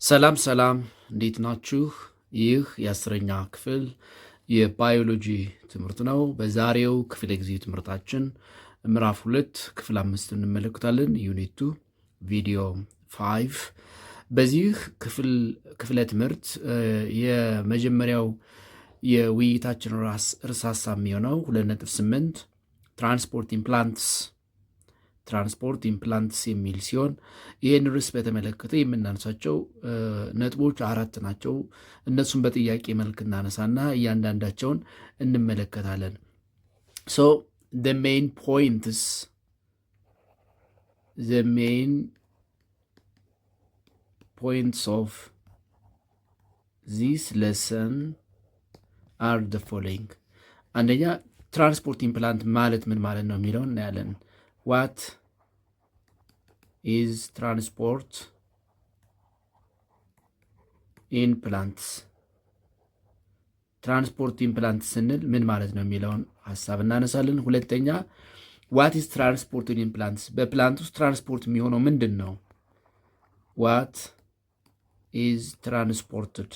ሰላም ሰላም እንዴት ናችሁ? ይህ የአስረኛ ክፍል የባዮሎጂ ትምህርት ነው። በዛሬው ክፍለ ጊዜ ትምህርታችን ምዕራፍ 2 ክፍል 5 እንመለከታለን። ዩኒት 2 ቪዲዮ 5። በዚህ ክፍለ ትምህርት የመጀመሪያው የውይይታችን ርዕስ ሀሳብ የሚሆነው 2.8 ትራንስፖርት ኢምፕላንትስ የሚል ሲሆን ይህን ርዕስ በተመለከተ የምናነሳቸው ነጥቦች 4 ናቸው። እነሱም በጥያቄ መልክ እናነሳና እያንዳንዳቸውን እንመለከታለን። ሶ the main points of this lesson are the following። አንደኛ ትራንስፖርት ኢምፕላንት ማለት ምን ማለት ነው የሚለውን እናያለን። What is transport implants? ትራንስፖርት ኢምፕላንት ስንል ምን ማለት ነው የሚለውን ሀሳብ እናነሳለን። ሁለተኛ ዋት ኢዝ ትራንስፖርት ኢምፕላንትስ፣ በፕላንት ውስጥ ትራንስፖርት የሚሆነው ምንድን ነው? ዋት ኢዝ ትራንስፖርትድ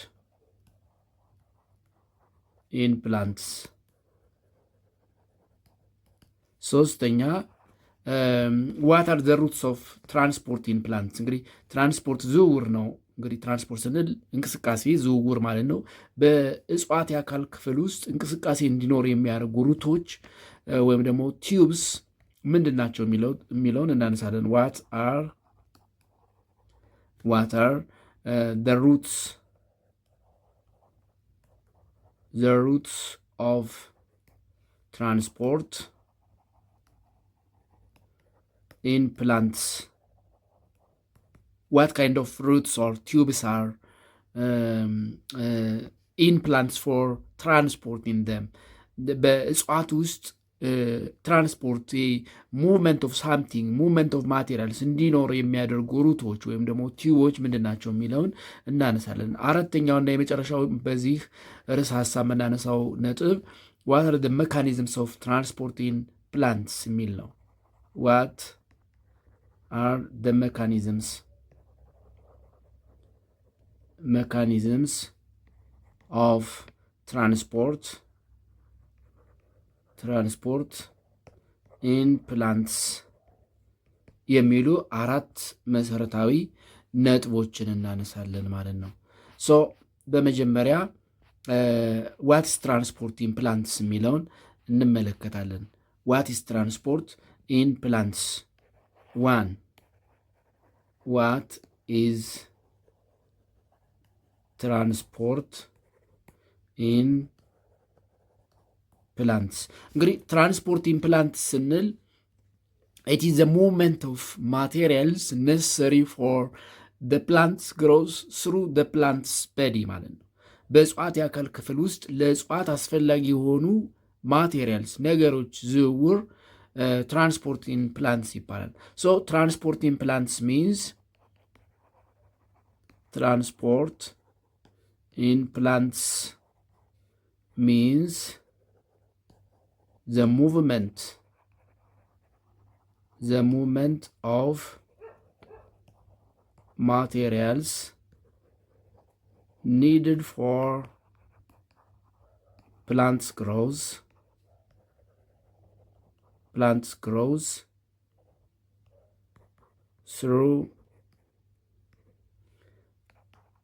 ኢምፕላንትስ። ሶስተኛ ዋት አር ዘ ሩትስ ኦፍ ትራንስፖርት ኢምፕላንትስ። እንግዲህ ትራንስፖርት ዝውውር ነው። እንግዲህ ትራንስፖርት ስንል እንቅስቃሴ ዝውውር ማለት ነው። በእጽዋት የአካል ክፍል ውስጥ እንቅስቃሴ እንዲኖር የሚያደርጉ ሩቶች ወይም ደግሞ ቲዩብስ ምንድን ናቸው የሚለውን እናነሳለን። ዋት አር the roots of transport in plants. What kind of roots or tubes are in plants for transporting them? በእጽዋት ውስጥ ትራንስፖርት ሙቭመንት ኦፍ ሳምቲንግ ሙቭመንት ኦፍ ማቴሪያልስ እንዲኖር የሚያደርጉ ሩቶች ወይም ደግሞ ቲዩቦች ምንድን ናቸው የሚለውን እናነሳለን። አራተኛውና የመጨረሻው በዚህ ርዕስ ሀሳብ የምናነሳው ነጥብ ዋት አር ዘ ሜካኒዝምስ ኦፍ ትራንስፖርት ኢን ፕላንትስ የሚል ነው። ዋት are the mechanisms of transport in plants የሚሉ 4 መሰረታዊ ነጥቦችን እናነሳለን ማለት ነው። ሶ በመጀመሪያ ዋትስ ትራንስፖርት ኢን ፕላንትስ የሚለውን እንመለከታለን። ዋትስ ትራንስፖርት ኢን ፕላንትስ 1. What is transport in plants? እንግዲህ ትራንስፖርት ኢን ፕላንትስ ስንል it is the movement of materials necessary for the plant's growth through the plant's body ማለት ነው። በእጽዋት የአካል ክፍል ውስጥ ለእጽዋት አስፈላጊ የሆኑ ማቴሪያልስ ነገሮች ዝውውር transport in plants ይባላል። So transport in plants means the movement of materials needed for plants growth through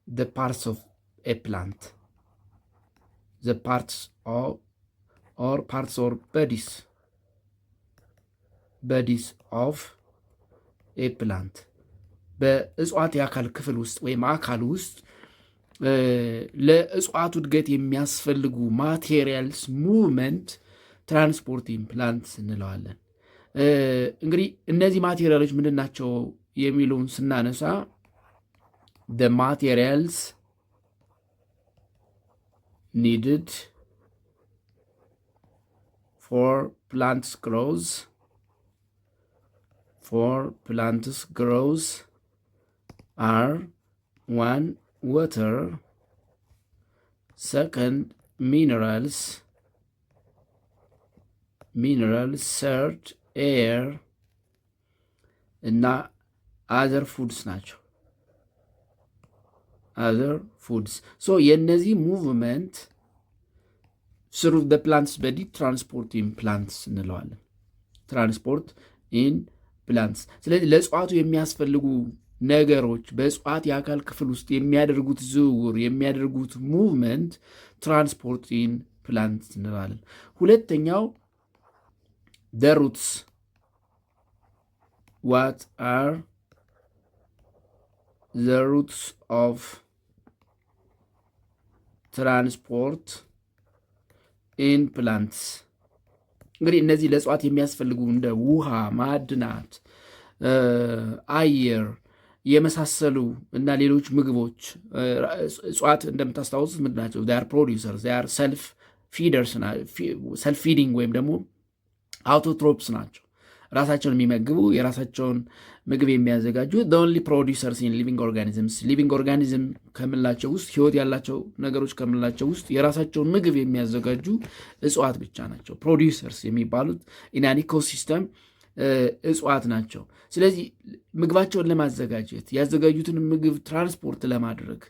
the parts of a plant, the parts or bodies of a plant በእጽዋት የአካል ክፍል ውስጥ ወይም አካል ውስጥ ለእጽዋቱ እድገት የሚያስፈልጉ ማቴሪያልስ ሙቭመንት ትራንስፖርት ኢምፕላንትስ እንለዋለን። እንግዲህ እነዚህ ማቴሪያሎች ምንድን ናቸው የሚለውን ስናነሳ the materials needed for plants growth are 1. water, 2. minerals, 3. air እና other foods ናቸው። other foods so የነዚህ ሙቭመንት ስሩ the plants body transport in plants እንለዋለን ትራንስፖርት ኢን ፕላንትስ ስለዚህ ለእጽዋቱ የሚያስፈልጉ ነገሮች በእጽዋት የአካል ክፍል ውስጥ የሚያደርጉት ዝውውር የሚያደርጉት ሙቭመንት ትራንስፖርት ኢን ፕላንትስ እንለዋለን ሁለተኛው the roots what are the roots of transport in plants እንግዲህ እነዚህ ለእጽዋት የሚያስፈልጉ እንደ ውሃ ማዕድናት አየር የመሳሰሉ እና ሌሎች ምግቦች እጽዋት እንደምታስታውሱት ምንድን ናቸው they are producers they are self feeders self feeding ወይም ደግሞ አውቶትሮፕስ ናቸው ራሳቸውን የሚመግቡ የራሳቸውን ምግብ የሚያዘጋጁ the only producers in living organisms living organism ከምንላቸው ውስጥ ህይወት ያላቸው ነገሮች ከምንላቸው ውስጥ የራሳቸውን ምግብ የሚያዘጋጁ እጽዋት ብቻ ናቸው producers የሚባሉት in an ecosystem እጽዋት ናቸው ስለዚህ ምግባቸውን ለማዘጋጀት ያዘጋጁትን ምግብ ትራንስፖርት ለማድረግ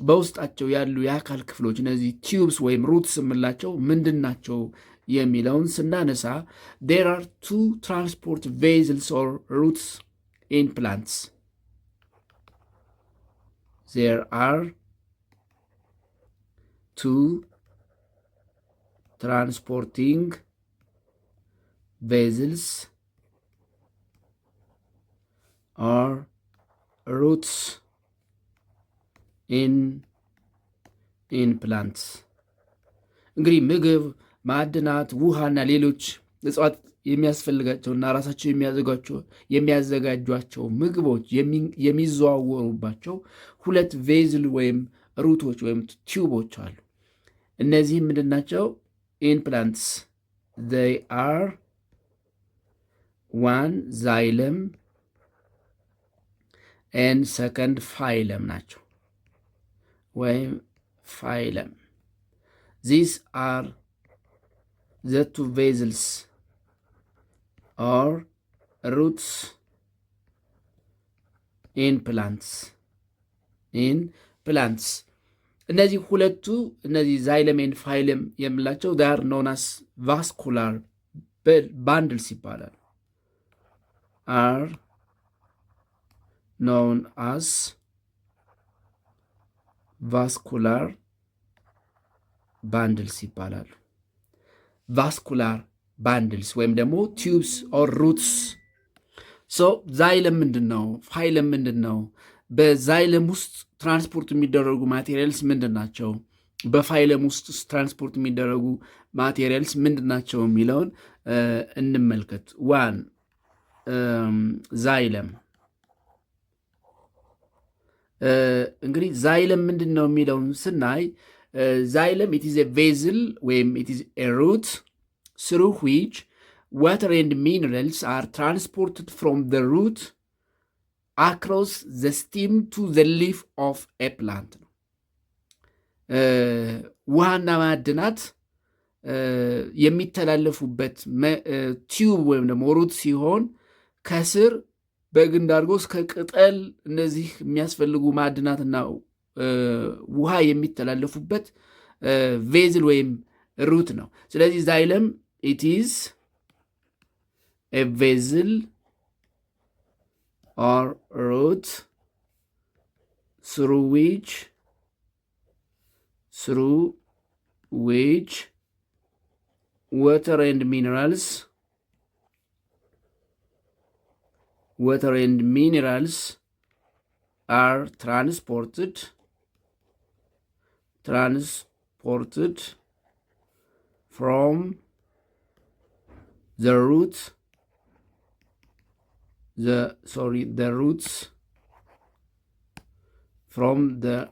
በውስጣቸው ያሉ የአካል ክፍሎች እነዚህ ቲዩብስ ወይም ሩትስ የምንላቸው ምንድን ናቸው የሚለውን ስናነሳ there are two transport vessels or roots in plants there are two transporting vessels or roots in plants እንግዲህ ምግብ ማዕድናት ውሃና ሌሎች እጽዋት የሚያስፈልጋቸውና ራሳቸው የሚያዘጋጇቸው ምግቦች የሚዘዋወሩባቸው ሁለት ቬዝል ወይም ሩቶች ወይም ቲዩቦች አሉ እነዚህ ምንድን ናቸው in plants they are one xylem and second phylum ናቸው ወይም phylum these are the two vessels or roots in plants እነዚህ ሁለቱ እነዚህ ዛይለም ኤንድ ፋይለም የምላቸው they are known as vascular bundles ይባላል are known as vascular bundles ይባላሉ vascular bundles ወይም ደግሞ tubes or roots so ዛይለም ምንድን ነው ፋይለም ምንድን ነው በዛይለም ውስጥ ትራንስፖርት የሚደረጉ ማቴሪያልስ ምንድን ናቸው በፋይለም ውስጥ ትራንስፖርት የሚደረጉ ማቴሪያልስ ምንድን ናቸው የሚለውን እንመልከት ዋን ዛይለም እንግዲህ ዛይለም ምንድን ነው የሚለውን ስናይ xylem it is a vessel ወይም it is a root through which water and minerals are transported from the root across the stem to the leaf of a plant ውሃና ማዕድናት የሚተላለፉበት ቲዩብ ወይም ደግሞ ሩት ሲሆን ከስር በግንድ አድርጎ እስከ ቅጠል እነዚህ የሚያስፈልጉ ማዕድናትና ውሃ የሚተላለፉበት ቬዝል ወይም ሩት ነው ስለዚህ ዛይለም it is a vessel or root through which water and minerals are transported from the roots from the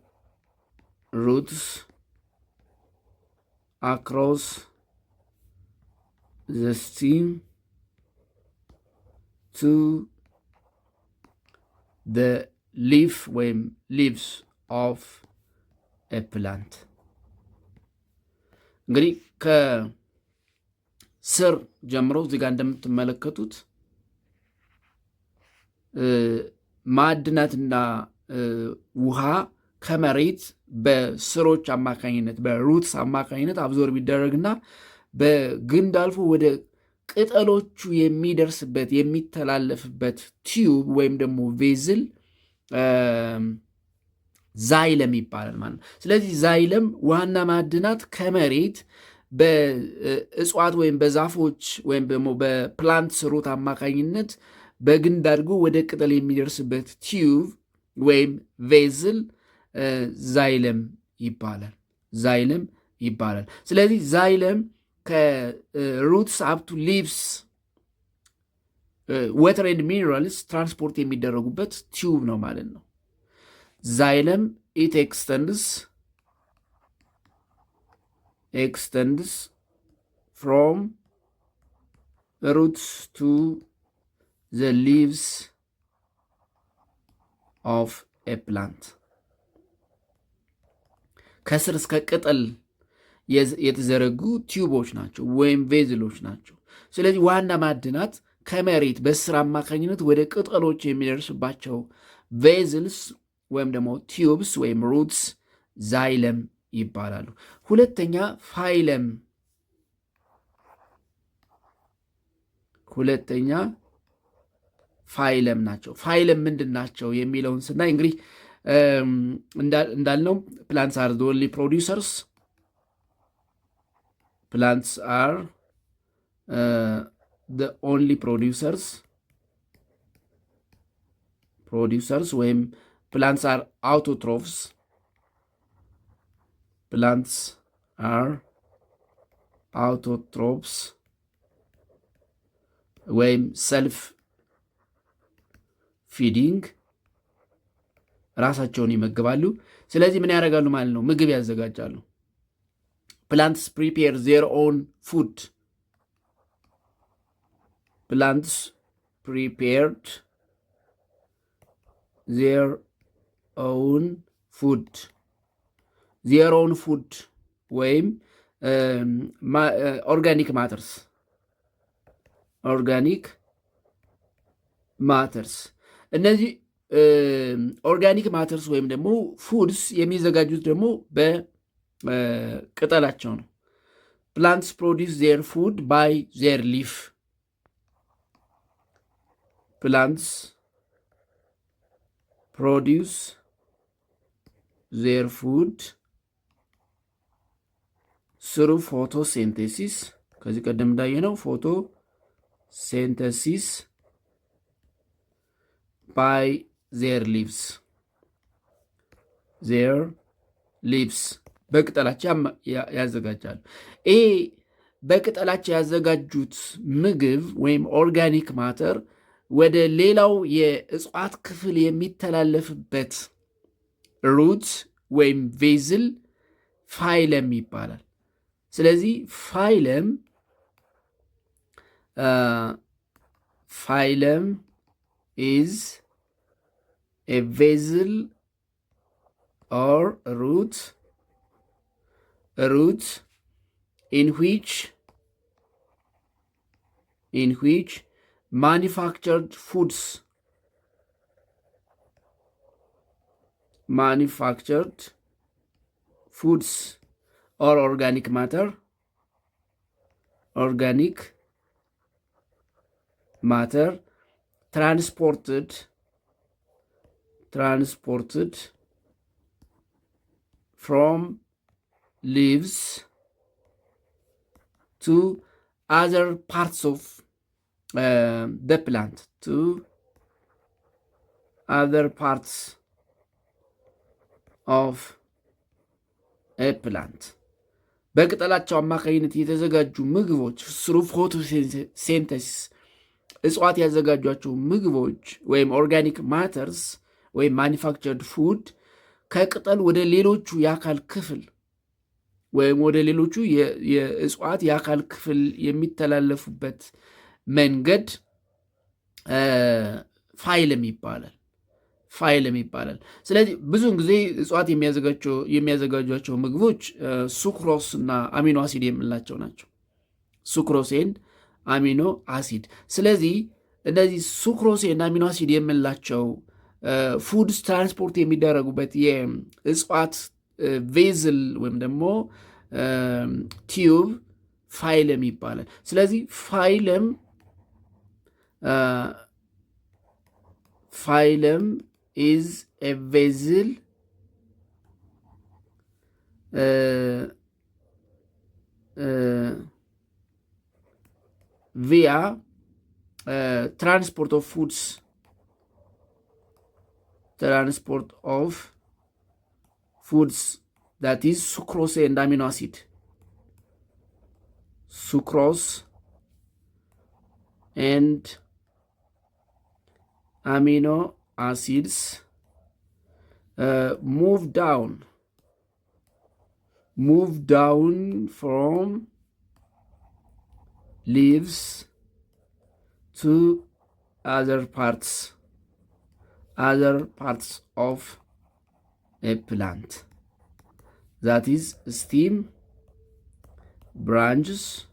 roots across the stem to the leaves of a plant እንግዲህ ከስር ጀምሮ እዚህ ጋር እንደምትመለከቱት ማዕድናትና ውሃ ከመሬት በስሮች አማካኝነት በሩትስ አማካኝነት አብዞርብ ይደረግና በግንድ አልፎ ወደ ቅጠሎቹ የሚደርስበት የሚተላለፍበት ቲዩብ ወይም ደግሞ ቬዝል ዛይለም ይባላል ማለት ነው። ስለዚህ ዛይለም ዋና ማዕድናት ከመሬት በእጽዋት ወይም በዛፎች ወይም ደግሞ በፕላንት ሩት አማካኝነት በግንድ አድርጎ ወደ ቅጠል የሚደርስበት ቲዩብ ወይም ቬዝል ዛይለም ይባላል። ዛይለም ይባላል። ስለዚህ ዛይለም ከሩትስ አፕቱ ሊቭስ ወተር ኤንድ ሚኒራልስ ትራንስፖርት የሚደረጉበት ቲዩብ ነው ማለት ነው። ዛይለም ኢት extends from roots to the leaves of a plant ከስር እስከ ቅጠል የተዘረጉ ቲዩቦች ናቸው ወይም ቬዝሎች ናቸው። ስለዚህ ዋና ማዕድናት ከመሬት በስር አማካኝነት ወደ ቅጠሎች የሚደርስባቸው ቬዝልስ ወይም ደግሞ ቲዩብስ ወይም ሩትስ ዛይለም ይባላሉ። ሁለተኛ ፋይለም ናቸው። ፋይለም ምንድን ናቸው የሚለውን ስናይ እንግዲህ እንዳልነው plants are the only producers. Plants are the only producers ወይም plants are autotrophs. Plants are autotrophs ወይም self feeding ራሳቸውን ይመግባሉ። ስለዚህ ምን ያደርጋሉ ማለት ነው? ምግብ ያዘጋጃሉ። plants prepare their own food. Plants prepared their own food. their own food ወይም organic matters እነዚህ ኦርጋኒክ ማተርስ ወይም ደግሞ ፉድስ የሚዘጋጁት ደግሞ በቅጠላቸው ነው። plants produce their food by their leaf. plants produce their food through photosynthesis. ከዚህ ቀደም እንዳየነው photosynthesis by their leaves በቅጠላቸው ያዘጋጃሉ። ይሄ በቅጠላቸው ያዘጋጁት ምግብ ወይም ኦርጋኒክ ማተር ወደ ሌላው የእጽዋት ክፍል የሚተላለፍበት ሩት ወይም ቬዝል ፋይለም ይባላል። ስለዚህ ፋይለም is a vessel or root in which manufactured foods or organic matter transported from leaves to other parts of the plant, በቅጠላቸው አማካኝነት የተዘጋጁ ምግቦች ስሩ ፎቶሲንተሲስ እጽዋት ያዘጋጇቸው ምግቦች ወይም ኦርጋኒክ ማተርስ ወይም ማኒፋክቸርድ ፉድ ከቅጠል ወደ ሌሎቹ የአካል ክፍል ወይም ወደ ሌሎቹ የእጽዋት የአካል ክፍል የሚተላለፉበት መንገድ ፋይለም ይባላል። ስለዚህ ብዙውን ጊዜ እጽዋት የሚያዘጋጇቸው ምግቦች ሱክሮስ እና አሚኖ አሲድ የምንላቸው ናቸው። ሱክሮሴን አሚኖ አሲድ። ስለዚህ እነዚህ ሱክሮሴን አሚኖ አሲድ የምንላቸው ፉድስ ትራንስፖርት የሚደረጉበት የእጽዋት ቬዝል ወይም ደግሞ ቲዩብ ፋይለም ይባላል። ስለዚህ ፋይለም ኢዝ ኤ ቬዝል via transport of foods, that is sucrose and amino acid. Sucrose and amino acids move down from leaves to other parts of a plant, that is stem, branches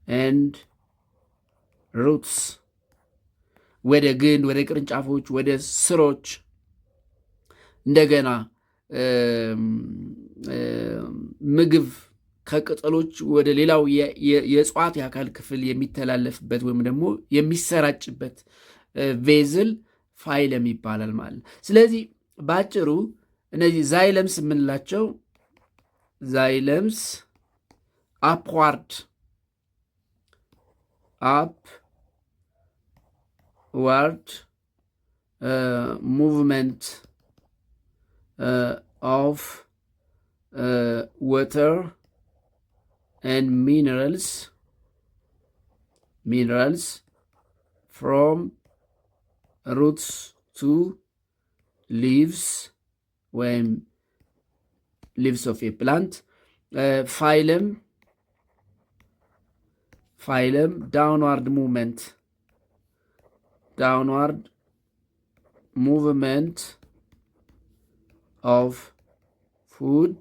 and roots. ወደ ግንድ፣ ወደ ቅርንጫፎች፣ ወደ ስሮች እንደገና ምግብ ከቅጠሎች ወደ ሌላው የእጽዋት የአካል ክፍል የሚተላለፍበት ወይም ደግሞ የሚሰራጭበት ቬዝል ፋይለም ይባላል ማለት ነው። ስለዚህ በአጭሩ እነዚህ ዛይለምስ የምንላቸው ዛይለምስ አፕዋርድ ሙቭመንት ኦፍ water and minerals from roots to leaves of a plant. Phylum downward movement of food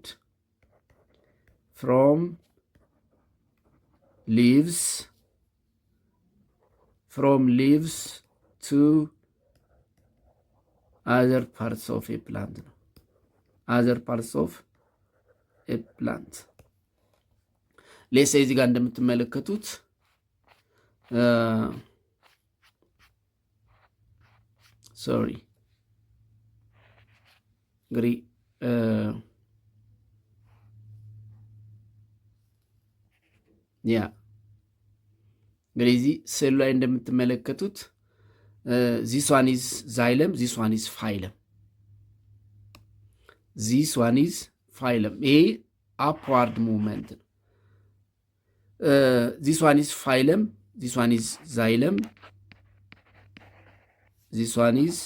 from leaves to other parts of a plant. ሌሳ እዚህ ጋር እንደምትመለከቱት እንግዲህ እንግዲህ እዚህ ስዕሉ ላይ እንደምትመለከቱት ዚስ ዋን ኢዝ ዛይለም፣ ዚስ ዋን ኢዝ ፋይለም። ይሄ አፕዋርድ ሙቭመንት ነው። ዚስ ዋን ኢዝ ፋይለም፣ ዚስ ዋን ኢዝ ዛይለም፣ ዚስ ዋን ኢዝ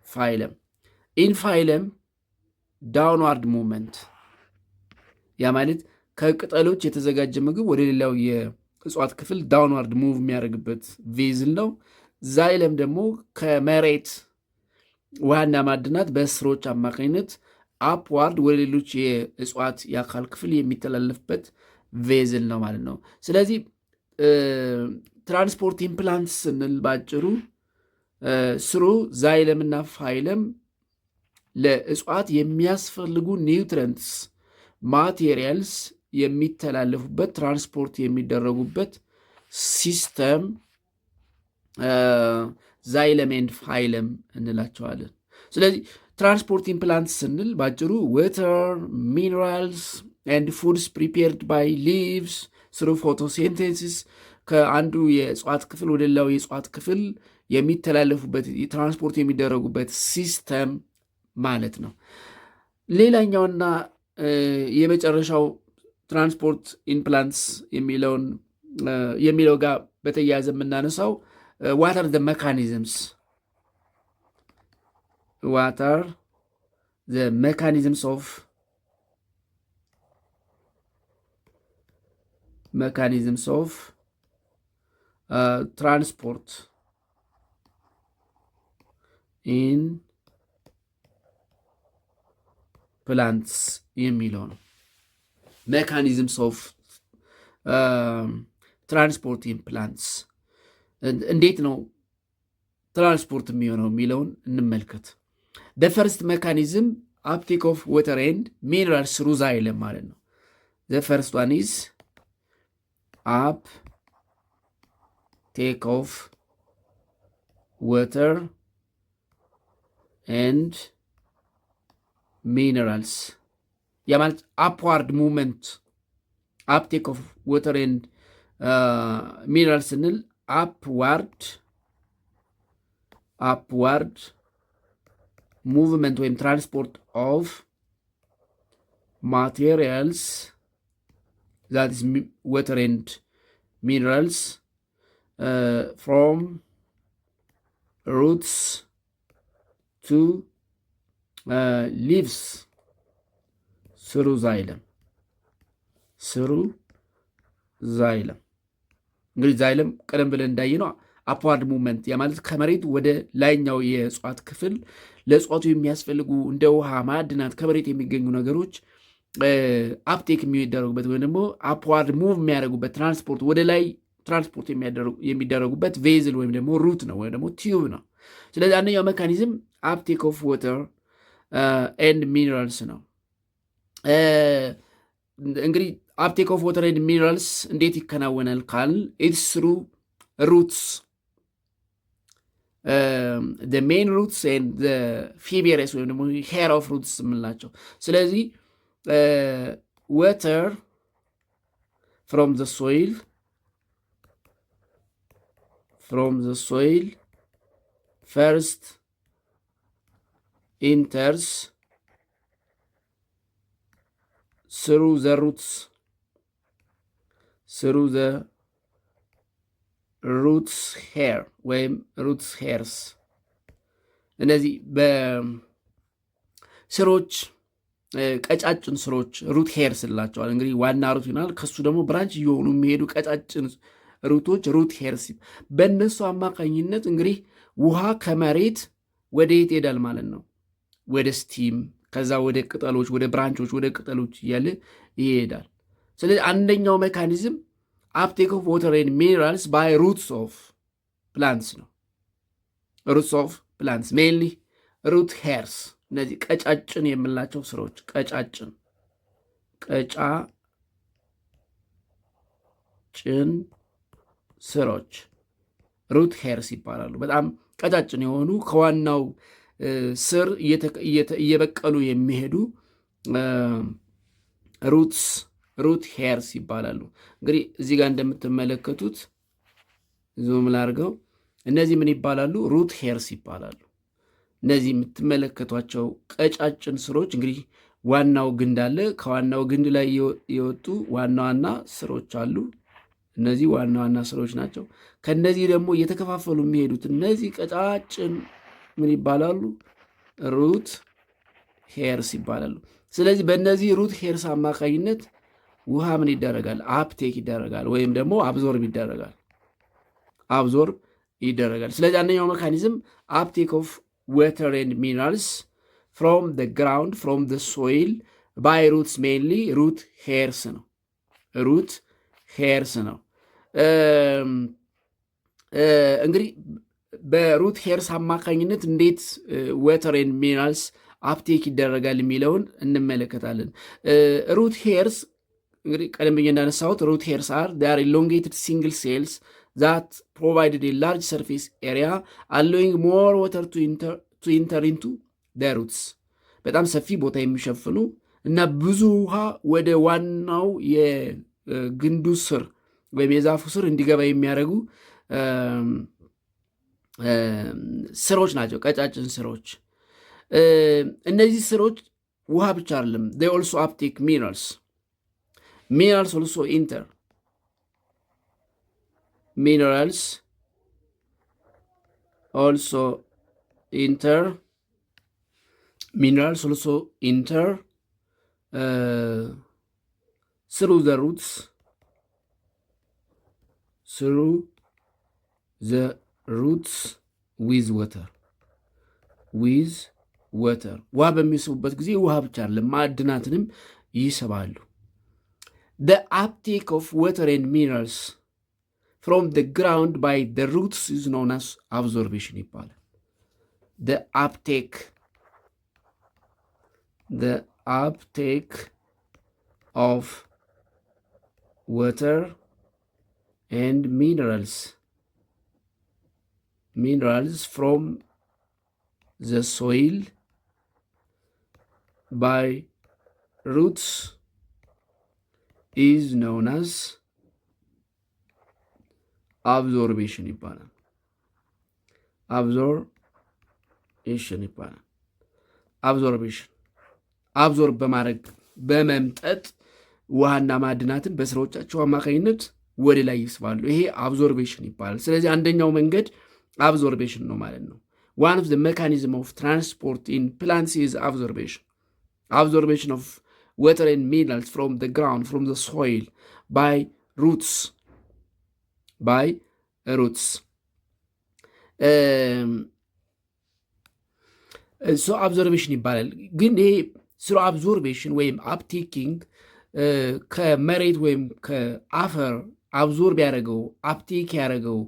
ፋይለም። ኢን ፋይለም ዳውንዋርድ ሙቭመንት፣ ያ ማለት ከቅጠሎች የተዘጋጀ ምግብ ወደ ሌላው የእጽዋት ክፍል ዳውንዋርድ ሙቭ የሚያደርግበት ቬዝል ነው። ዛይለም ደግሞ ከመሬት ውሃና ማዕድናት በስሮች አማካኝነት አፕዋርድ ወደ ሌሎች የእጽዋት የአካል ክፍል የሚተላለፍበት ቬዝል ነው ማለት ነው። ስለዚህ ትራንስፖርት ኢምፕላንት ስንል ባጭሩ ስሩ ዛይለም እና ፋይለም ለእጽዋት የሚያስፈልጉ ኒውትረንትስ ማቴሪያልስ የሚተላለፉበት ትራንስፖርት የሚደረጉበት ሲስተም ዛይለም ኤንድ ፋይለም እንላቸዋለን። ስለዚህ ትራንስፖርት ኢምፕላንት ስንል ባጭሩ ወተር ሚነራልስ ኤንድ ፉድስ ፕሪፔርድ ባይ ሊቭስ ስሩ ፎቶሲንቴሲስ ከአንዱ የእጽዋት ክፍል ወደ ሌላው የእጽዋት ክፍል የሚተላለፉበት ትራንስፖርት የሚደረጉበት ሲስተም ማለት ነው። ሌላኛውና የመጨረሻው ትራንስፖርት ኢምፕላንትስ የሚለው ጋር በተያያዘ የምናነሳው what are the mechanisms of transport in plants የሚለው ነው። ሜካኒዝምስ ኦፍ ትራንስፖርት ኢን ፕላንትስ እንዴት ነው ትራንስፖርት የሚሆነው የሚለውን እንመልከት። the first mechanism uptake of water and minerals through xylem ማለት ነው። the first one is uptake of water and minerals ያ ማለት upward movement uptake of water and minerals ስንል upward movement ወይም transport of materials that is water and minerals from roots to leaves through xylem እንግዲህ ዛይለም ቀደም ብለን እንዳየነው አፕዋርድ ሙቭመንት ያ ማለት ከመሬት ወደ ላይኛው የእጽዋት ክፍል ለእጽዋቱ የሚያስፈልጉ እንደ ውሃ፣ ማዕድናት ከመሬት የሚገኙ ነገሮች አፕቴክ የሚደረጉበት ወይም ደግሞ አፕዋርድ ሙቭ የሚያደርጉበት ትራንስፖርት ወደ ላይ ትራንስፖርት የሚደረጉበት ቬዝል ወይም ደግሞ ሩት ነው ወይም ደግሞ ቲዩብ ነው። ስለዚህ አንደኛው ሜካኒዝም አፕቴክ ኦፍ ወተር ኤንድ ሚነራልስ ነው። እንግዲህ አፕቴክ ኦፍ ወተር ኤንድ ሚነራልስ እንዴት ይከናወናል ካል ኢትስ ትሩ ሩትስ the main roots and the fibrous ወይም ደግሞ hair of roots የምንላቸው። ስለዚህ water from the soil first enters through the roots hair ወይም roots hairs እነዚህ በስሮች ቀጫጭን ስሮች ሩት ሄር ስላቸዋል። እንግዲህ ዋና ሩት ይሆናል። ከሱ ደግሞ ብራንች እየሆኑ የሚሄዱ ቀጫጭን ሩቶች ሩት ሄርስ፣ በእነሱ አማካኝነት እንግዲህ ውሃ ከመሬት ወደ የት ሄዳል ማለት ነው? ወደ ስቲም፣ ከዛ ወደ ቅጠሎች፣ ወደ ብራንቾች፣ ወደ ቅጠሎች እያለ ይሄዳል። ስለዚህ አንደኛው ሜካኒዝም uptake of water and minerals by roots of plants ነው። roots of plants mainly root hairs እነዚህ ቀጫጭን የምንላቸው ስሮች ቀጫጭን ስሮች ሩት ሄርስ ይባላሉ። በጣም ቀጫጭን የሆኑ ከዋናው ስር እየበቀሉ የሚሄዱ ሩት ሄርስ ይባላሉ። እንግዲህ እዚህ ጋር እንደምትመለከቱት ዙም ላድርገው። እነዚህ ምን ይባላሉ? ሩት ሄርስ ይባላሉ። እነዚህ የምትመለከቷቸው ቀጫጭን ስሮች እንግዲህ ዋናው ግንድ አለ። ከዋናው ግንድ ላይ የወጡ ዋና ዋና ስሮች አሉ። እነዚህ ዋና ዋና ስሮች ናቸው። ከነዚህ ደግሞ እየተከፋፈሉ የሚሄዱት እነዚህ ቀጫጭን ምን ይባላሉ? ሩት ሄርስ ይባላሉ። ስለዚህ በእነዚህ ሩት ሄርስ አማካኝነት ውሃ ምን ይደረጋል? አፕቴክ ይደረጋል ወይም ደግሞ አብዞርብ ይደረጋል። ስለዚህ አንደኛው ሜካኒዝም አፕቴክ ኦፍ water and minerals from the ground, from the soil by roots, mainly root hairs ነው። እንግዲህ በሩት ሄርስ አማካኝነት እንዴት water and minerals አፕቴክ ይደረጋል የሚለውን እንመለከታለን። ሩት ሄርስ እንግዲህ ቀደም ብዬ እንዳነሳሁት ሩት ሄርስ they are elongated single cells that provided a large surface area allowing more water to enter into the roots በጣም ሰፊ ቦታ የሚሸፍኑ እና ብዙ ውሃ ወደ ዋናው የግንዱ ስር ወይም የዛፉ ስር እንዲገባ የሚያደርጉ ስሮች ናቸው፣ ቀጫጭን ስሮች። እነዚህ ስሮች ውሃ ብቻ አይደለም፣ they also uptake minerals also enter minerals also enter through the roots with water ውሃ በሚስቡበት ጊዜ ውሃ ብቻ አይደለም ማዕድናትንም ይስባሉ። the uptake of water and minerals ፍሮም ደ ግራውንድ ባይ ደ ሩትስ ኢዝ ኖን አስ አብዞርቤሽን ይባላል። ደ አፕቴክ ኦፍ water and minerals from the soil by roots is known as absorption ይባላል። አብዞርቤሽን አብዞርብ በማድረግ በመምጠጥ ውሃና ማዕድናትን በስራዎቻቸው አማካኝነት ወደ ላይ ይስባሉ። ይሄ አብዞርቤሽን ይባላል። ስለዚህ አንደኛው መንገድ አብዞርቤሽን ነው ማለት ነው። ዋን ኦፍ ዘ ሜካኒዝም ኦፍ ትራንስፖርት ኢን ፕላንትስ ኢዝ አብዞርቤሽን ኦፍ water and minerals from the ground, from the soil, by roots. ሶ አብዞርቤሽን ይባላል። ግን ይሄ ስለ አብዞርቤሽን ወይም አፕቴኪንግ ከመሬት ወይም ከአፈር አብዞርብ ያደረገው አፕቴክ ያደረገው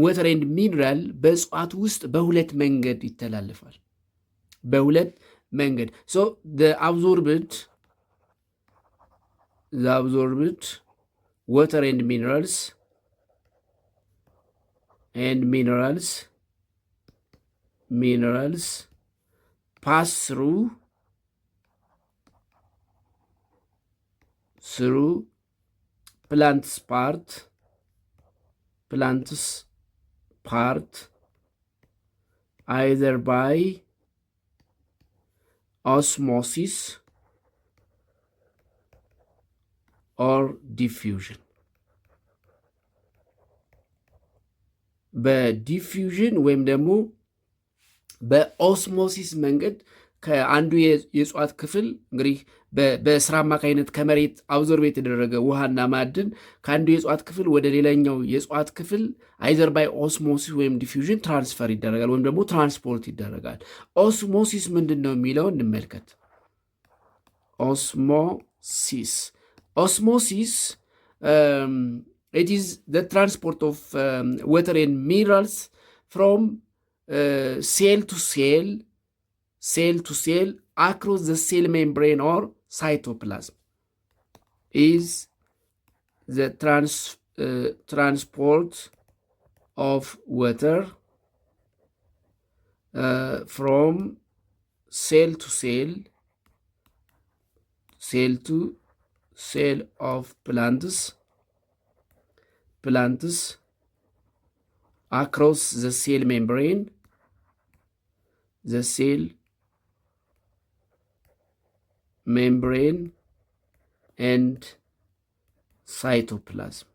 ወተር ኤንድ ሚነራል በእጽዋት ውስጥ በሁለት መንገድ ይተላለፋል። በሁለት መንገድ ሶ አብዞርብድ water and minerals pass through plants part either by osmosis or diffusion. በዲፊውዥን ወይም ደግሞ በኦስሞሲስ መንገድ ከአንዱ የእጽዋት ክፍል እንግዲህ በስራ አማካኝነት ከመሬት አብዞርብ የተደረገ ውሃና ማዕድን ከአንዱ የእጽዋት ክፍል ወደ ሌላኛው የእጽዋት ክፍል አይዘር ባይ ኦስሞሲስ ወይም ዲፊውዥን ትራንስፈር ይደረጋል ወይም ደግሞ ትራንስፖርት ይደረጋል። ኦስሞሲስ ምንድን ነው የሚለው እንመልከት። ኦስሞሲስ it is the transport of water and minerals from cell to cell across the cell membrane or cytoplasm. Is the transport of water from cell to cell of plants across the cell membrane, and cytoplasm.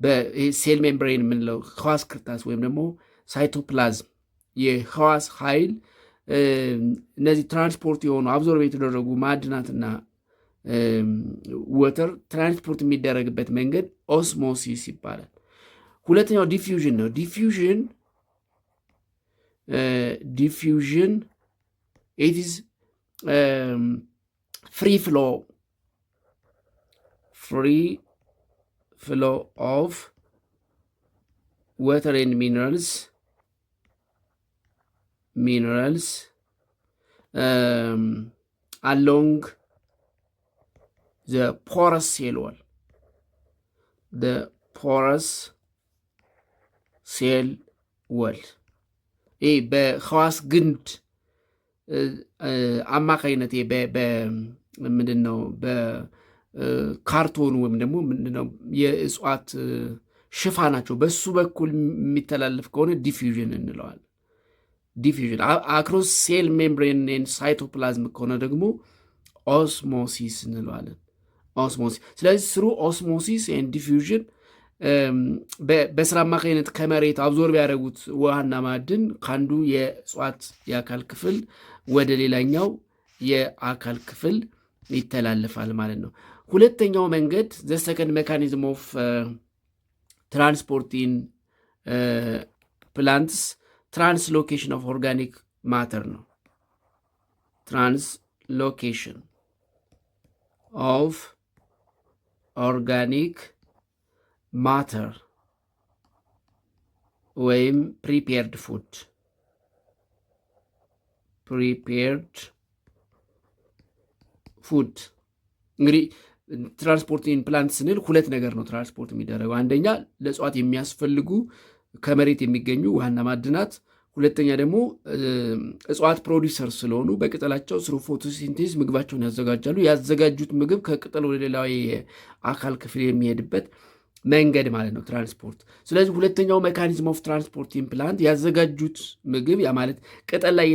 በሴል ሜምብሬን የምንለው ህዋስ ክርታስ ወይም ደግሞ ሳይቶፕላዝም የህዋስ ኃይል እነዚህ ትራንስፖርት የሆኑ አብዞርብ የተደረጉ ማዕድናትና ወተር ትራንስፖርት የሚደረግበት መንገድ ኦስሞሲስ ይባላል። ሁለተኛው ዲፊውዥን ነው። ዲፊውዥን it is free flow of water and minerals along the porous cell wall. ይህ በህዋስ ግንድ አማካኝነት ምንድን ነው በካርቶኑ ወይም ደግሞ ምንድነው የእጽዋት ሽፋናቸው በሱ በኩል የሚተላለፍ ከሆነ ዲፊውዥን እንለዋለን። ዲፊውዥን አክሮስ ሴል ሜምብሬን ሳይቶፕላዝም ከሆነ ደግሞ ኦስሞሲስ እንለዋለን። ስለዚህ ስሩ ኦስሞሲስ ኤንድ ዲፊውዥን በስራ አማካኝነት ከመሬት አብዞርብ ያደረጉት ውሃና ማዕድን ከአንዱ የእጽዋት የአካል ክፍል ወደ ሌላኛው የአካል ክፍል ይተላለፋል ማለት ነው። ሁለተኛው መንገድ ዘ ሰከንድ ሜካኒዝም ኦፍ ትራንስፖርት ኢን ፕላንትስ ትራንስሎኬሽን ኦፍ ኦርጋኒክ ማተር ነው። ትራንስሎኬሽን ኦፍ organic ማተር ወይም ፕሪፔርድ ፉድ እንግዲህ ትራንስፖርት ኢን ፕላንት ስንል ሁለት ነገር ነው ትራንስፖርት የሚደረገው። አንደኛ ለእጽዋት የሚያስፈልጉ ከመሬት የሚገኙ ውሃና ማዕድናት፣ ሁለተኛ ደግሞ እጽዋት ፕሮዲውሰር ስለሆኑ በቅጠላቸው ስሩ ፎቶሲንቴዝ ምግባቸውን ያዘጋጃሉ። ያዘጋጁት ምግብ ከቅጠል ወደ ሌላው የአካል ክፍል የሚሄድበት መንገድ ማለት ነው ትራንስፖርት። ስለዚህ ሁለተኛው ሜካኒዝም ኦፍ ትራንስፖርት ኢን ፕላንት ያዘጋጁት ምግብ ያ ማለት ቅጠል ላይ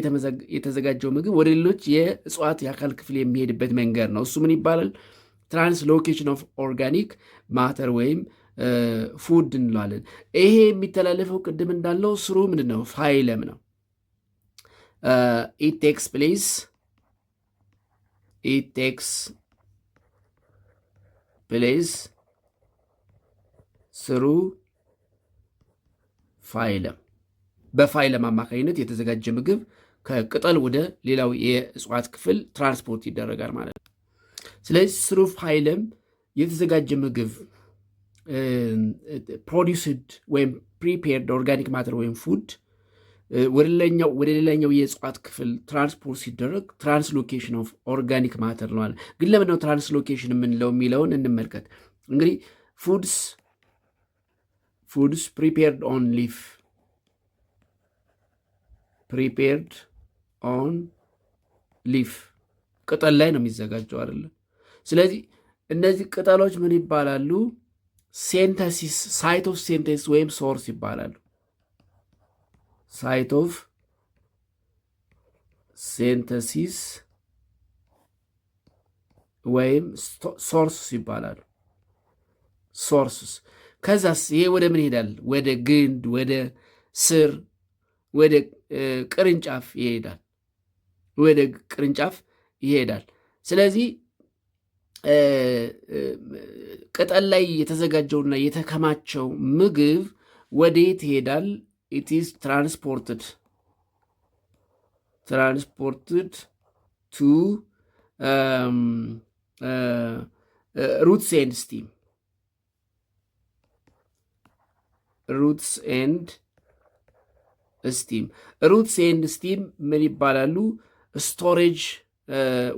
የተዘጋጀው ምግብ ወደ ሌሎች የእጽዋት የአካል ክፍል የሚሄድበት መንገድ ነው። እሱ ምን ይባላል? ትራንስሎኬሽን ኦፍ ኦርጋኒክ ማተር ወይም ፉድ እንለዋለን። ይሄ የሚተላለፈው ቅድም እንዳለው ስሩ ምንድን ነው? ፋይለም ነው። ኢት ቴክስ ፕሌስ ስሩ ፋይለም። በፋይለም አማካኝነት የተዘጋጀ ምግብ ከቅጠል ወደ ሌላው የእጽዋት ክፍል ትራንስፖርት ይደረጋል ማለት ነው። ስለዚህ ስሩ ፋይለም የተዘጋጀ ምግብ ፕሮዲውስድ ወይም ፕሪፔርድ ኦርጋኒክ ማተር ወይም ፉድ ወደ ሌላኛው የእጽዋት ክፍል ትራንስፖርት ሲደረግ ትራንስሎኬሽን ኦፍ ኦርጋኒክ ማተር ነው። ግን ለምንድነው ትራንስሎኬሽን የምንለው የሚለውን እንመልከት። እንግዲህ ፉድስ prepared on leaf ቅጠል ላይ ነው የሚዘጋጀው አይደለም። ስለዚህ እነዚህ ቅጠሎች ምን ይባላሉ? ሴንተሲስ ሳይት ኦፍ ሴንተሲስ ወይም ሶርስ ይባላሉ። ሳይት ኦፍ ሴንተሲስ ወይም ሶርስስ ይባላሉ። ሶርስስ ከዛስ ይሄ ወደ ምን ይሄዳል? ወደ ግንድ፣ ወደ ስር፣ ወደ ቅርንጫፍ ይሄዳል። ስለዚህ ቅጠል ላይ የተዘጋጀውና የተከማቸው ምግብ ወዴት ይሄዳል? ኢት ኢዝ ትራንስፖርትድ ቱ ሩትስ ኤንድ ስቲም ሩትስ ኤንድ ስቲም ምን ይባላሉ? ስቶሬጅ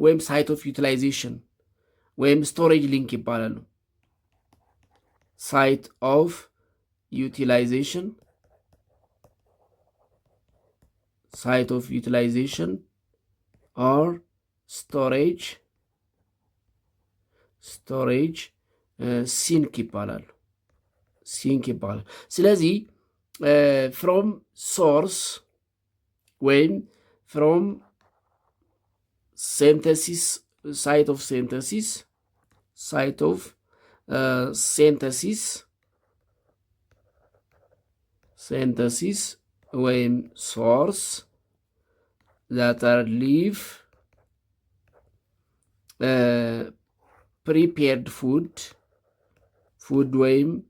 ወይም ሳይት ኦፍ ዩቲላይዜሽን ወይም ስቶሬጅ ሊንክ ይባላሉ። ሳይት ኦፍ ዩቲላይዜሽን ኦር ስቶሬጅ ሲንክ ይባላሉ። ስለዚህ ፍሮም ሶርስ ወይም ፍሮም ሴንተሲስ ሳይት ኦፍ ሴንተሲስ ወይም ሶርስ that are leaf prepared food ወይም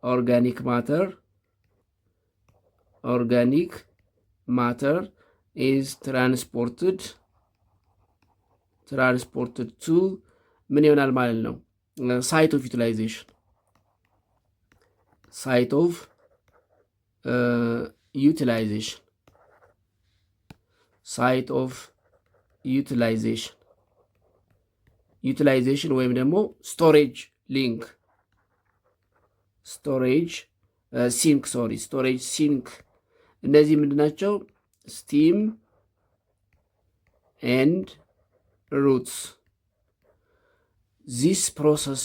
organic matter is transported to ምን ይሆናል ማለት ነው? ሳይት ኦፍ ዩቲላይዜሽን ዩቲላይዜሽን ወይም ደግሞ ስቶሬጅ ሲንክ እነዚህ ምንድናቸው? ስቲም ኤንድ ሩትስ። ዚስ ፕሮሰስ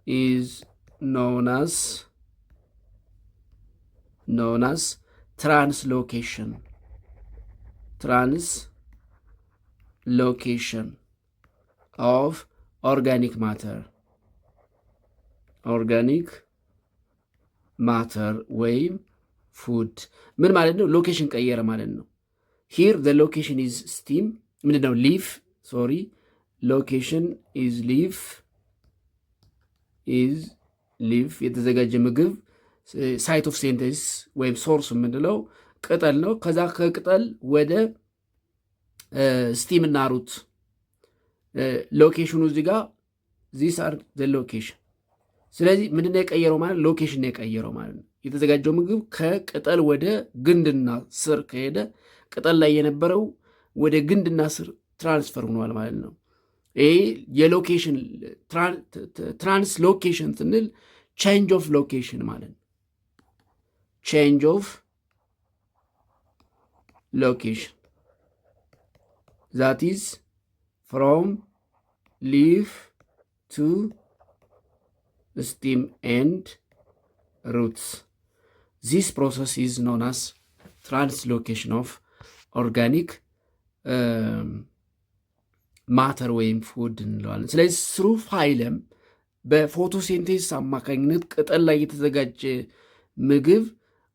ኢዝ ኖውን አስ ትራንስሎኬሽን ኦፍ ኦርጋኒክ ማተር ወይም ፉድ። ምን ማለት ነው? ሎኬሽን ቀየረ ማለት ነው። ሂር ዘ ሎኬሽን ኢዝ ስቲም ምንድን ነው? ሎኬሽን ኢዝ ሊፍ የተዘጋጀ ምግብ። ሳይት ኦፍ ሴንተሲስ ወይም ሶርስ የምንለው ቅጠል ነው። ከዛ ከቅጠል ወደ ስቲም እና ሩት ሎኬሽኑ እዚህ ጋር ዚስ አር ዘ ሎኬሽን። ስለዚህ ምንድነው የቀየረው ማለት ሎኬሽን ነው የቀየረው ማለት ነው። የተዘጋጀው ምግብ ከቅጠል ወደ ግንድና ስር ከሄደ ቅጠል ላይ የነበረው ወደ ግንድና ስር ትራንስፈር ሆኗል ማለት ነው። ይሄ የሎኬሽን ትራንስሎኬሽን ስንል ቼንጅ ኦፍ ሎኬሽን ማለት ነው። ቼንጅ ኦፍ ሎኬሽን ዛት ኢዝ ፍሮም ሊፍ ቱ ስቲም ኤንድ ሩትስ ዚስ ፕሮሰስ ኢዝ ኖን አስ ትራንስሎኬሽን ኦፍ ኦርጋኒክ ማተር ወይም ፉድ እንለዋለን። ስለዚህ ስሩ ፋይለም በፎቶሴንቴሲስ አማካኝነት ቅጠል ላይ የተዘጋጀ ምግብ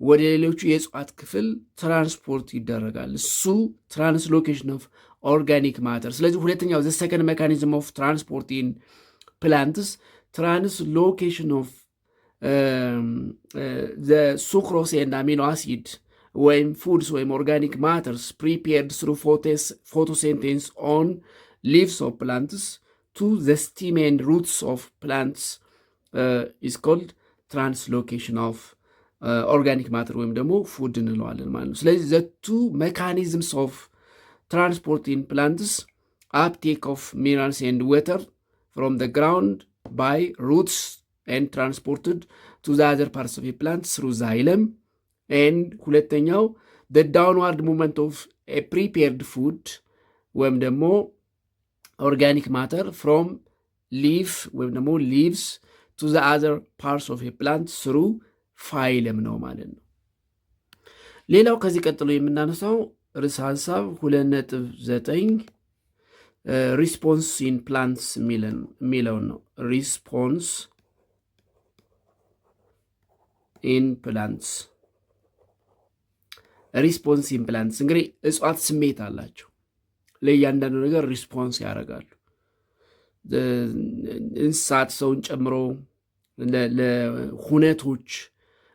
ወደ ሌሎቹ የእጽዋት ክፍል ትራንስፖርት ይደረጋል። እሱ ትራንስሎኬሽን ኦፍ ኦርጋኒክ ማተር። ስለዚህ ሁለተኛው ዘ ሰከንድ ሜካኒዝም ኦፍ ትራንስፖርት ኢን ፕላንትስ ትራንስሎኬሽን ኦፍ ዘ ሱክሮስ ኤንድ አሚኖ አሲድ ወይም ፉድስ ወይም ኦርጋኒክ ማተርስ ፕሪፔርድ ስሩ ፎቶሴንቴሲስ ኦን leaves of plants to the stem and roots of plants is called translocation of organic matter ወይም ደግሞ ፉድ እንለዋለን ማለት ነው። ስለዚህ the two mechanisms of transport in plants uptake of minerals and water from the ground by roots and transported to the other parts of a plant through xylem and ሁለተኛው the downward movement of a prepared food ወይም ደግሞ ኦርጋኒክ ማተር ፍሮም ሊፍ ወይም ደግሞ ሊቭስ ቱ ዘ አዘር ፓርትስ ኦፍ ፕላንት ስሩ ፋይለም ነው ማለት ነው። ሌላው ከዚህ ቀጥሎ የምናነሳው ርዕሰ ሀሳብ 2.9 ሪስፖንስ ኢን ፕላንትስ የሚለውን ነው። ሪስፖንስ ኢን ፕላንትስ ሪስፖንስ ኢን ፕላንትስ እንግዲህ እጽዋት ስሜት አላቸው። ለእያንዳንዱ ነገር ሪስፖንስ ያደርጋሉ። እንስሳት ሰውን ጨምሮ ለሁነቶች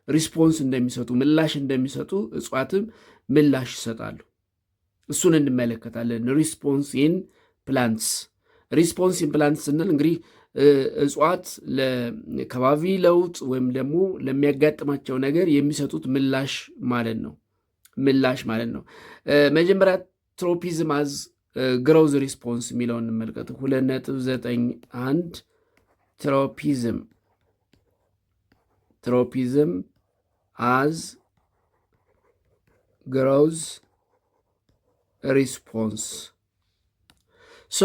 ሪስፖንስ እንደሚሰጡ ምላሽ እንደሚሰጡ እጽዋትም ምላሽ ይሰጣሉ። እሱን እንመለከታለን። ሪስፖንስ ኢን ፕላንትስ ሪስፖንስ ኢን ፕላንትስ ስንል እንግዲህ እጽዋት ለከባቢ ለውጥ ወይም ደግሞ ለሚያጋጥማቸው ነገር የሚሰጡት ምላሽ ማለት ነው። መጀመሪያ ትሮፒዝም አዝ ግሮዝ ሪስፖንስ የሚለውን እንመልከት። 2.91 ትሮፒዝም አዝ ግሮዝ ሪስፖንስ። ሶ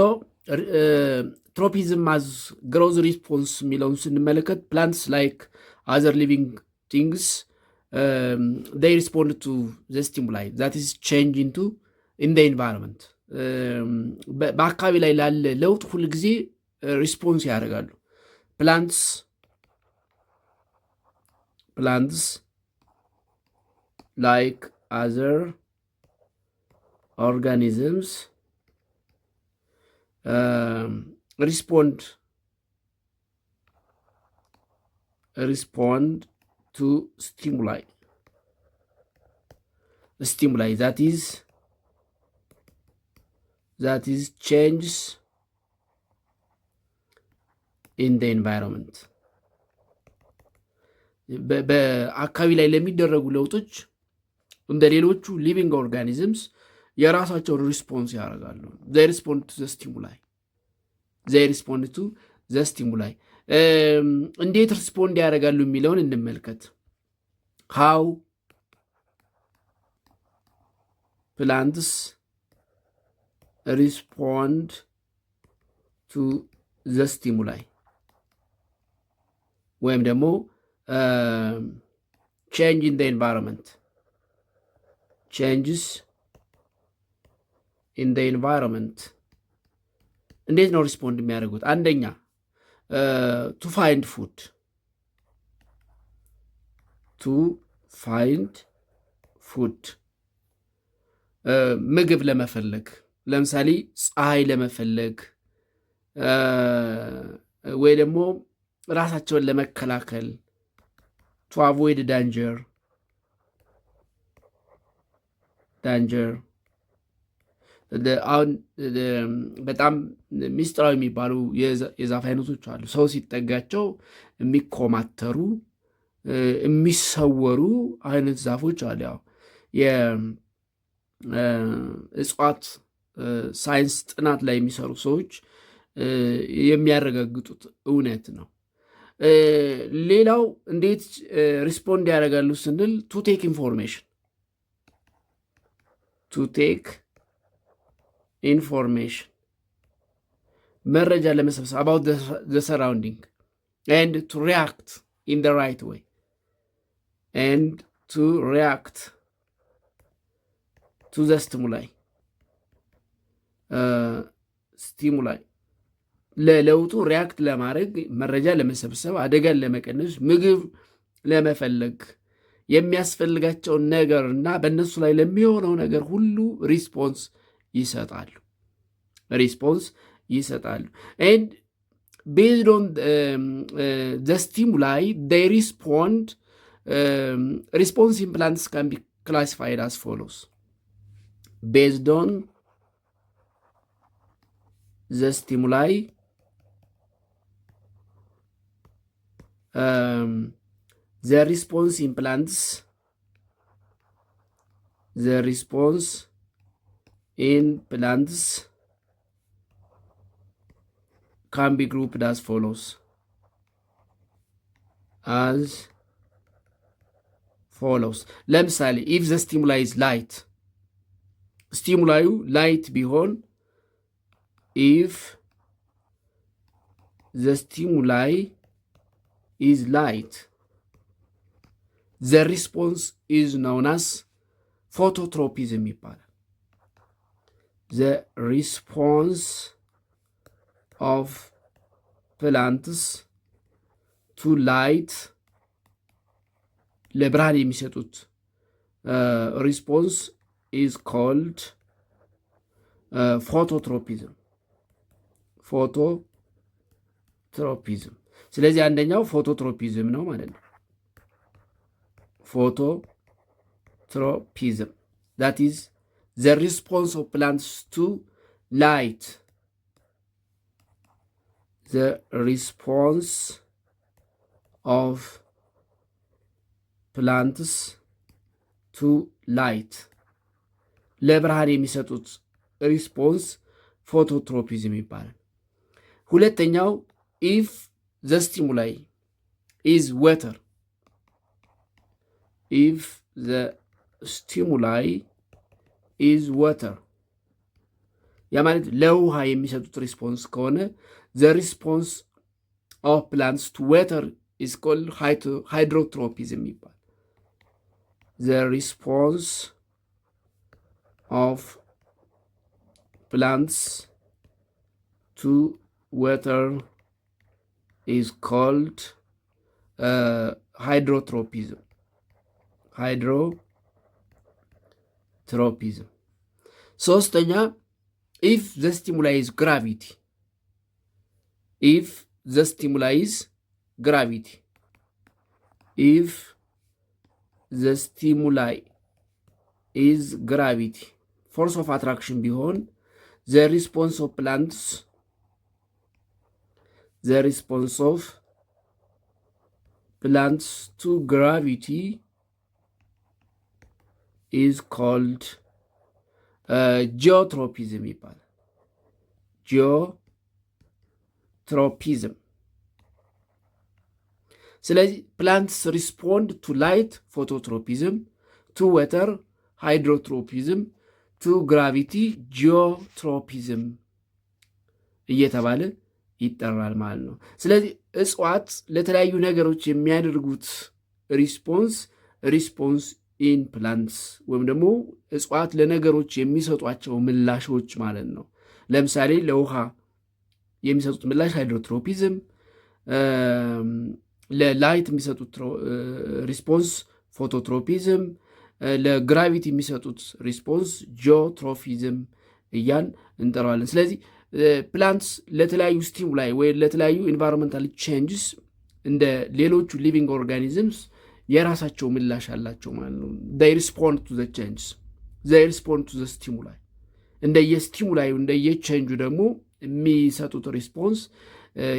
ትሮፒዝም አዝ ግሮዝ ሪስፖንስ የሚለውን ስንመለከት ፕላንትስ ላይክ አዘር ሊቪንግ ቲንግስ they respond to the stimuli that is change into in the environment በአካባቢ ላይ ላለ ለውጥ ሁል ጊዜ ሪስፖንስ ያደርጋሉ። plants like other organisms respond to stimuli that is changes in the environment በአካባቢ ላይ ለሚደረጉ ለውጦች እንደ ሌሎቹ ሊቪንግ ኦርጋኒዝምስ የራሳቸውን ሪስፖንስ ያደርጋሉ። they respond to the stimuli እንዴት ሪስፖንድ ያደርጋሉ የሚለውን እንመልከት። how plants respond to the stimuli ወይም ደግሞ change in the environment changes in the environment እንዴት ነው ሪስፖንድ የሚያደርጉት? አንደኛ to find food ምግብ ለመፈለግ ለምሳሌ ፀሐይ ለመፈለግ ወይ ደግሞ ራሳቸውን ለመከላከል to avoid danger አሁን በጣም ሚስጥራዊ የሚባሉ የዛፍ አይነቶች አሉ። ሰው ሲጠጋቸው የሚኮማተሩ የሚሰወሩ አይነት ዛፎች አሉ። ያው የእጽዋት ሳይንስ ጥናት ላይ የሚሰሩ ሰዎች የሚያረጋግጡት እውነት ነው። ሌላው እንዴት ሪስፖንድ ያደርጋሉ ስንል ቱ ቴክ ኢንፎርሜሽን መረጃ ለመሰብሰብ about the surrounding and to react in the right way and to react to the stimuli ለለውጡ ሪያክት ለማድረግ መረጃ ለመሰብሰብ አደጋን ለመቀነስ ምግብ ለመፈለግ የሚያስፈልጋቸውን ነገር እና በእነሱ ላይ ለሚሆነው ነገር ሁሉ ሪስፖንስ ይሰጣሉ። and based on the stimuli they respond. Response in plants can be classified as follows: based on the stimuli, the response in plants can be grouped as follows: ለምሳሌ if the stimuli is light, ስቲሙላዩ ላይት ቢሆን if the stimuli is light, the response is known as phototropism ይባላል። the response of plants to light, ለብርሃን የሚሰጡት response is called phototropism. ስለዚህ አንደኛው ፎቶትሮፒዝም ነው ማለት ነው። ፎቶትሮፒዝም that is the response of plants to light. The response of plants to light, ለብርሃን የሚሰጡት ሪስፖንስ ፎቶትሮፒዝም ይባላል። ሁለተኛው if the stimuli is water, if the stimuli is water, ያ ማለት ለውሃ የሚሰጡት ሪስፖንስ ከሆነ the response of plants to water is called hydrotropism ይባላል። the response of plants to water is called hydrotropism. ሶስተኛ if the stimuli is gravity, if the stimuli is gravity, if the stimuli is gravity, force of attraction ቢሆን the response of plants to gravity is called geotropism ይባላል። geotropism። ስለዚህ plants respond to light phototropism, to water hydrotropism, to gravity geotropism እየተባለ ይጠራል ማለት ነው። ስለዚህ እጽዋት ለተለያዩ ነገሮች የሚያደርጉት ሪስፖንስ ኢን ፕላንትስ ወይም ደግሞ እጽዋት ለነገሮች የሚሰጧቸው ምላሾች ማለት ነው። ለምሳሌ ለውሃ የሚሰጡት ምላሽ ሃይድሮትሮፒዝም፣ ለላይት የሚሰጡት ሪስፖንስ ፎቶትሮፒዝም፣ ለግራቪቲ የሚሰጡት ሪስፖንስ ጂኦትሮፊዝም እያን እንጠራዋለን። ስለዚህ ፕላንትስ ለተለያዩ ስቲሙላይ ወይ ለተለያዩ ኢንቫይሮንመንታል ቼንጅስ እንደ ሌሎቹ ሊቪንግ ኦርጋኒዝምስ የራሳቸው ምላሽ አላቸው ማለት ነው። they respond to the changes, they respond to the stimuli እንደየስቲሙላዩ እንደየቼንጁ ደግሞ የሚሰጡት ሪስፖንስ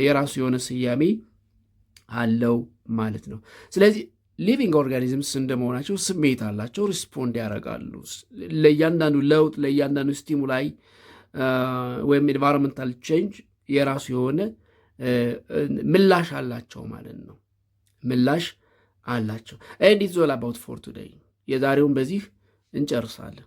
የራሱ የሆነ ስያሜ አለው ማለት ነው። ስለዚህ ሊቪንግ ኦርጋኒዝምስ እንደመሆናቸው ስሜት አላቸው፣ ሪስፖንድ ያደርጋሉ። ለእያንዳንዱ ለውጥ፣ ለእያንዳንዱ ስቲሙላይ ወይም ኤንቫይሮንመንታል ቼንጅ የራሱ የሆነ ምላሽ አላቸው ማለት ነው። ምላሽ አላቸው። ኤንድ ኢትስ ኦል አባውት ፎር ቱዴይ። የዛሬውን በዚህ እንጨርሳለን።